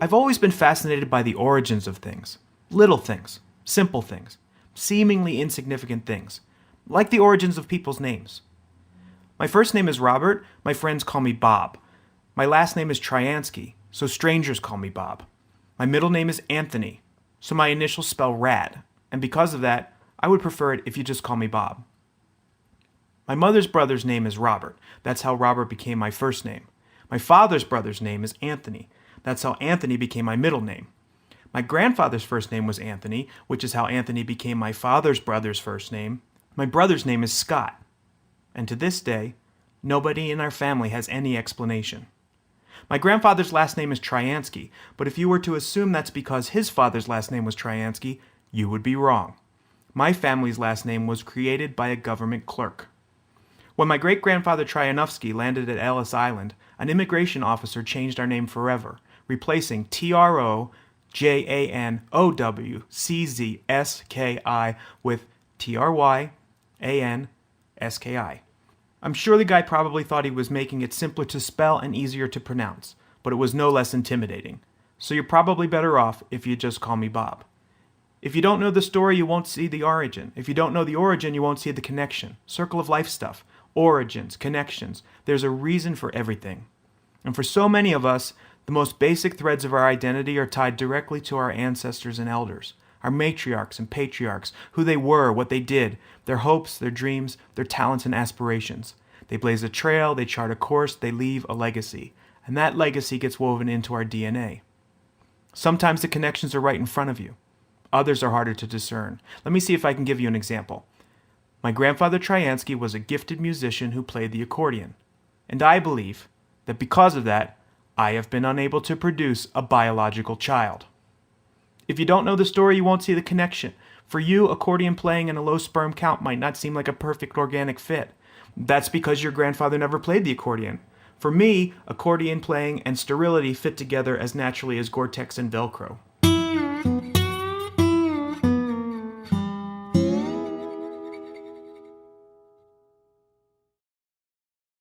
I've always been fascinated by the origins of things. Little things, simple things, seemingly insignificant things, like the origins of people's names. My first name is Robert, my friends call me Bob. My last name is Tryansky, so strangers call me Bob. My middle name is Anthony, so my initials spell rad, and because of that, I would prefer it if you just call me Bob. My mother's brother's name is Robert. That's how Robert became my first name. My father's brother's name is Anthony. That's how Anthony became my middle name. My grandfather's first name was Anthony, which is how Anthony became my father's brother's first name. My brother's name is Scott. And to this day, nobody in our family has any explanation. My grandfather's last name is Tryansky, but if you were to assume that's because his father's last name was Tryansky, you would be wrong. My family's last name was created by a government clerk. When my great-grandfather Tryanovsky landed at Ellis Island, an immigration officer changed our name forever, replacing Trojanowczki with Tryanski. I'm sure the guy probably thought he was making it simpler to spell and easier to pronounce, but it was no less intimidating. So you're probably better off if you just call me Bob. If you don't know the story, you won't see the origin. If you don't know the origin, you won't see the connection. Circle of life stuff. Origins, connections. There's a reason for everything. And for so many of us, the most basic threads of our identity are tied directly to our ancestors and elders, our matriarchs and patriarchs, who they were, what they did, their hopes, their dreams, their talents and aspirations. They blaze a trail, they chart a course, they leave a legacy. And that legacy gets woven into our DNA. Sometimes the connections are right in front of you. Others are harder to discern. Let me see if I can give you an example. My grandfather Tryansky was a gifted musician who played the accordion. And I believe that because of that, I have been unable to produce a biological child. If you don't know the story, you won't see the connection. For you, accordion playing and a low sperm count might not seem like a perfect organic fit. That's because your grandfather never played the accordion. For me, accordion playing and sterility fit together as naturally as Gore-Tex and Velcro.